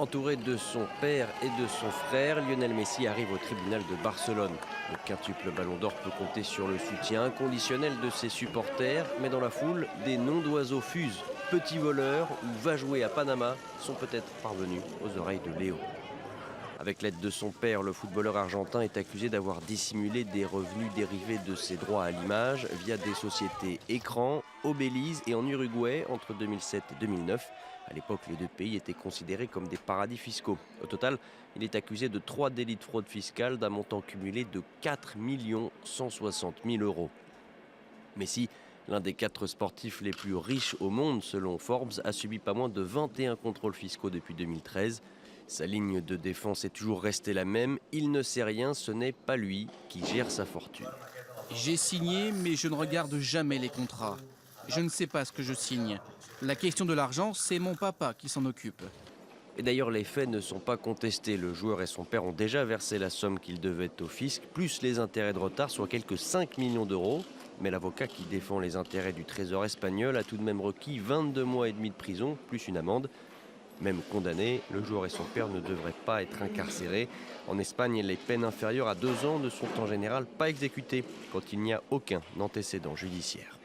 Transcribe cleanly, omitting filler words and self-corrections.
Entouré de son père et de son frère, Lionel Messi arrive au tribunal de Barcelone. Le quintuple ballon d'or peut compter sur le soutien inconditionnel de ses supporters, mais dans la foule, des noms d'oiseaux fusent. Petit voleur ou va jouer à Panama sont peut-être parvenus aux oreilles de Léo. Avec l'aide de son père, le footballeur argentin est accusé d'avoir dissimulé des revenus dérivés de ses droits à l'image via des sociétés écrans au Belize et en Uruguay entre 2007 et 2009. À l'époque, les deux pays étaient considérés comme des paradis fiscaux. Au total, il est accusé de 3 délits de fraude fiscale d'un montant cumulé de 4 160 000 euros. Messi, l'un des 4 sportifs les plus riches au monde selon Forbes, a subi pas moins de 21 contrôles fiscaux depuis 2013. Sa ligne de défense est toujours restée la même. Il ne sait rien, ce n'est pas lui qui gère sa fortune. J'ai signé, mais je ne regarde jamais les contrats. Je ne sais pas ce que je signe. La question de l'argent, c'est mon papa qui s'en occupe. Et d'ailleurs, les faits ne sont pas contestés. Le joueur et son père ont déjà versé la somme qu'ils devaient au fisc, plus les intérêts de retard, soit quelques 5 millions d'euros. Mais l'avocat qui défend les intérêts du trésor espagnol a tout de même requis 22 mois et demi de prison, plus une amende. Même condamné, le joueur et son père ne devraient pas être incarcérés. En Espagne, les peines inférieures à 2 ans ne sont en général pas exécutées quand il n'y a aucun antécédent judiciaire.